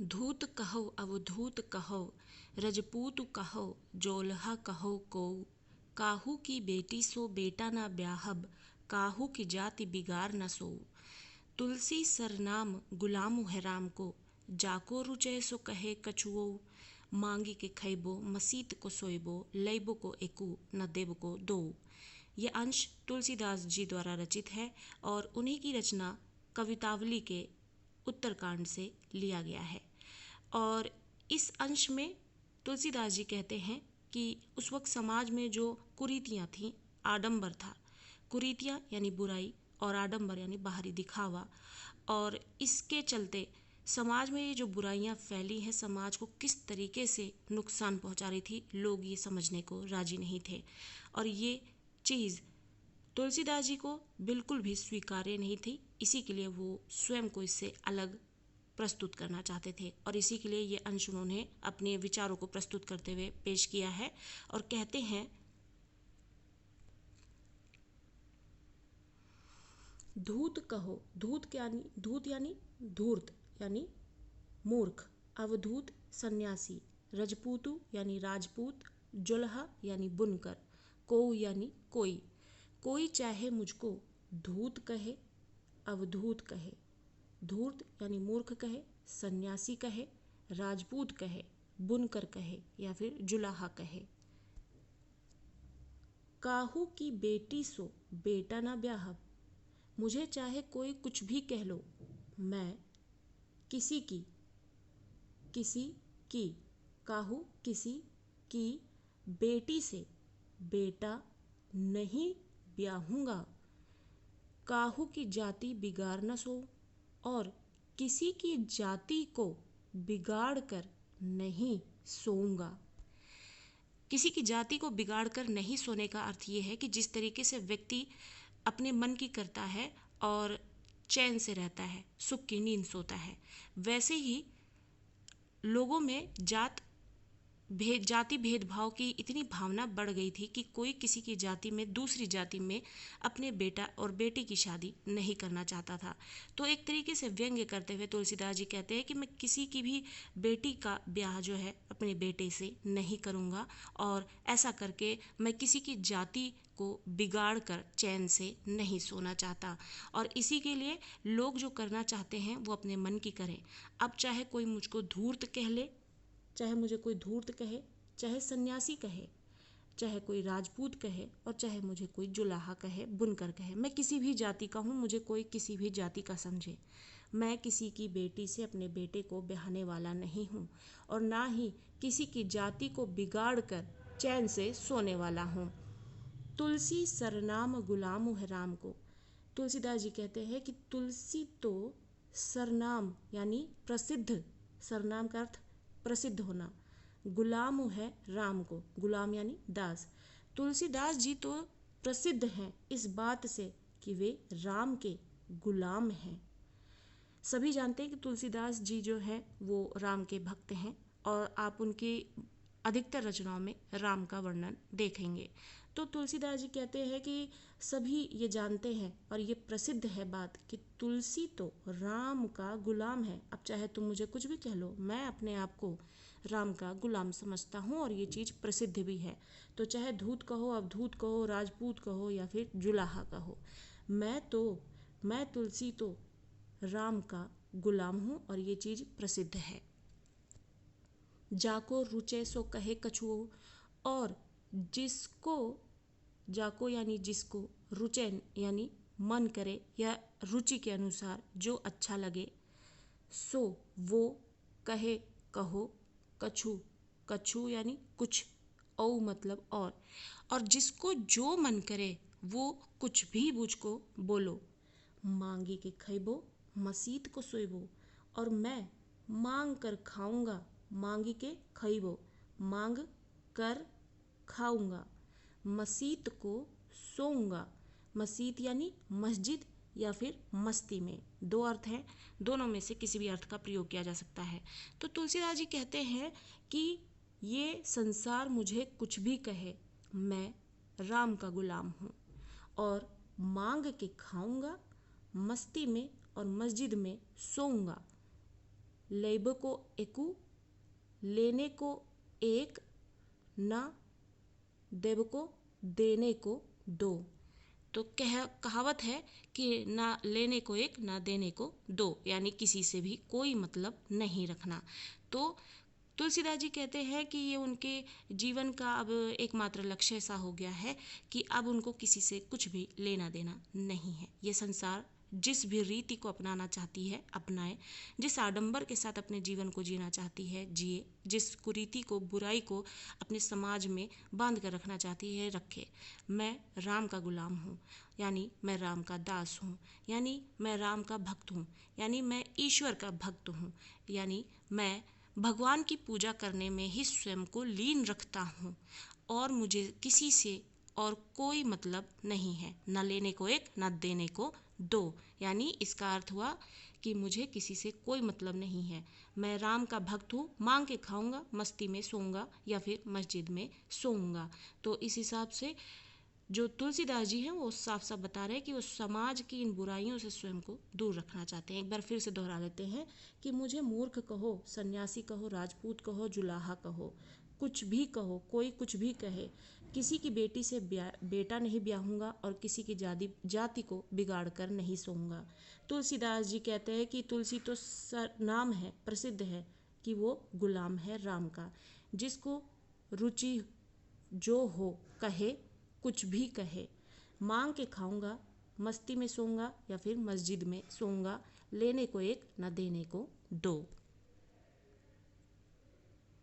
धूत कहो अवधूत कहो, रजपूत कहो जोलहा कहो को, काहू की बेटी सो बेटा ना ब्याहब, काहू की जाति बिगाड़ न सो। तुलसी सरनाम गुलाम है राम को, जाको रुचय सो कहे कछुओ, मांगी के खैबो मसीत को सोइबो, लैबो को एकू न देव को दो। ये अंश तुलसीदास जी द्वारा रचित है और उन्हीं की रचना कवितावली के उत्तरकांड से लिया गया है। और इस अंश में तुलसीदास जी कहते हैं कि उस वक्त समाज में जो कुरीतियाँ थीं, आडंबर था। कुरीतियाँ यानी बुराई और आडंबर यानी बाहरी दिखावा, और इसके चलते समाज में ये जो बुराइयां फैली हैं, समाज को किस तरीके से नुकसान पहुंचा रही थी, लोग ये समझने को राजी नहीं थे। और ये चीज़ तुलसीदास जी को बिल्कुल भी स्वीकार्य नहीं थी। इसी के लिए वो स्वयं को इससे अलग प्रस्तुत करना चाहते थे और इसी के लिए ये अंश उन्होंने अपने विचारों को प्रस्तुत करते हुए पेश किया है। और कहते हैं, धूत कहो, धूत यानी धूर्त यानी मूर्ख, अवधूत सन्यासी, रजपूतु यानी राजपूत, जुल्हा यानी बुनकर, को यानी कोई चाहे मुझको धूत कहे अवधूत कहे, धूर्त यानी मूर्ख कहे, सन्यासी कहे, राजपूत कहे, बुनकर कहे या फिर जुलाहा कहे। काहू की बेटी सो बेटा ना ब्याहब, मुझे चाहे कोई कुछ भी कह लो, मैं किसी की काहू किसी की बेटी से बेटा नहीं ब्याहूंगा, काहू की जाति बिगाड़ न सो, और किसी की जाति को बिगाड़ कर नहीं सोऊंगा। किसी की जाति को बिगाड़ कर नहीं सोने का अर्थ ये है कि जिस तरीके से व्यक्ति अपने मन की करता है और चैन से रहता है, सुख की नींद सोता है, वैसे ही लोगों में जाति भेदभाव की इतनी भावना बढ़ गई थी कि कोई किसी की जाति में दूसरी जाति में अपने बेटा और बेटी की शादी नहीं करना चाहता था। तो एक तरीके से व्यंग्य करते हुए तुलसीदास जी कहते हैं कि मैं किसी की भी बेटी का ब्याह जो है अपने बेटे से नहीं करूँगा, और ऐसा करके मैं किसी की जाति को बिगाड़ कर चैन से नहीं सोना चाहता। और इसी के लिए लोग जो करना चाहते हैं वो अपने मन की करें। अब चाहे कोई मुझको धूर्त कह ले, चाहे मुझे कोई धूर्त कहे, चाहे सन्यासी कहे, चाहे कोई राजपूत कहे और चाहे मुझे कोई जुलाहा कहे, बुनकर कहे, मैं किसी भी जाति का हूँ, मुझे कोई किसी भी जाति का समझे, मैं किसी की बेटी से अपने बेटे को ब्याहने वाला नहीं हूँ और ना ही किसी की जाति को बिगाड़ कर चैन से सोने वाला हूँ। तुलसी सरनाम गुलाम है राम को। तुलसीदास जी कहते हैं कि तुलसी तो सरनाम यानी प्रसिद्ध, सरनाम का अर्थ प्रसिद्ध होना, गुलाम है राम को, गुलाम यानी दास। तुलसीदास जी तो प्रसिद्ध हैं इस बात से कि वे राम के गुलाम हैं। सभी जानते हैं कि तुलसीदास जी जो हैं वो राम के भक्त हैं और आप उनकी अधिकतर रचनाओं में राम का वर्णन देखेंगे। तो तुलसीदास जी कहते हैं कि सभी ये जानते हैं और ये प्रसिद्ध है बात कि तुलसी तो राम का गुलाम है। अब चाहे तुम मुझे कुछ भी कह लो, मैं अपने आप को राम का गुलाम समझता हूँ और ये चीज़ प्रसिद्ध भी है। तो चाहे धूत कहो, अवधूत कहो, राजपूत कहो या फिर जुलाहा कहो, मैं तुलसी तो राम का गुलाम हूँ और ये चीज़ प्रसिद्ध है। जाको रुचे सो कहे कछुओ, और जिसको, जाको यानी जिसको, रुचे यानी मन करे या रुचि के अनुसार जो अच्छा लगे, सो वो, कहे कहो, कछु यानी कुछ, औ मतलब और जिसको जो मन करे वो कुछ भी मुझको बोलो, मांगी के खैबो मसीत को सोइबो, और मैं मांग कर खाऊंगा, मांगी के खैबो मांग कर खाऊंगा, मसीत को सोऊंगा, मसीत यानी मस्जिद या फिर मस्ती में, दो अर्थ हैं, दोनों में से किसी भी अर्थ का प्रयोग किया जा सकता है। तो तुलसीदास जी कहते हैं कि ये संसार मुझे कुछ भी कहे, मैं राम का गुलाम हूँ और मांग के खाऊंगा, मस्ती में और मस्जिद में सोऊंगा, लेब को एकू, लेने को एक, ना देव को देने को दो। तो कहावत है कि ना लेने को एक ना देने को दो, यानी किसी से भी कोई मतलब नहीं रखना। तो तुलसीदास जी कहते हैं कि ये उनके जीवन का अब एकमात्र लक्ष्य ऐसा हो गया है कि अब उनको किसी से कुछ भी लेना देना नहीं है। ये संसार जिस भी रीति को अपनाना चाहती है अपनाए, जिस आडंबर के साथ अपने जीवन को जीना चाहती है जिए, जिस कुरीति को बुराई को अपने समाज में बांध कर रखना चाहती है रखे। मैं राम का गुलाम हूँ, यानी मैं राम का दास हूँ, यानी मैं राम का भक्त हूँ, यानी मैं ईश्वर का भक्त हूँ, यानी मैं भगवान की पूजा करने में ही स्वयं को लीन रखता हूँ और मुझे किसी से और कोई मतलब नहीं है, न लेने को एक न देने को दो। यानी इसका अर्थ हुआ कि मुझे किसी से कोई मतलब नहीं है, मैं राम का भक्त हूँ, मांग के खाऊंगा, मस्ती में सोऊंगा या फिर मस्जिद में सोऊंगा। तो इस हिसाब से जो तुलसीदास जी हैं वो साफ साफ बता रहे हैं कि वो समाज की इन बुराइयों से स्वयं को दूर रखना चाहते हैं। एक बार फिर से दोहरा लेते हैं कि मुझे मूर्ख कहो, सन्यासी कहो, राजपूत कहो, जुलाहा कहो, कुछ भी कहो, कोई कुछ भी कहे, किसी की बेटी से बेटा नहीं ब्याहूंगा और किसी की जाति को बिगाड़ कर नहीं सोऊंगा। तुलसीदास जी कहते हैं कि तुलसी तो नाम है, प्रसिद्ध है कि वो गुलाम है राम का, जिसको रुचि जो हो कहे, कुछ भी कहे, मांग के खाऊंगा, मस्ती में सोऊंगा या फिर मस्जिद में सोऊंगा, लेने को एक न देने को दो।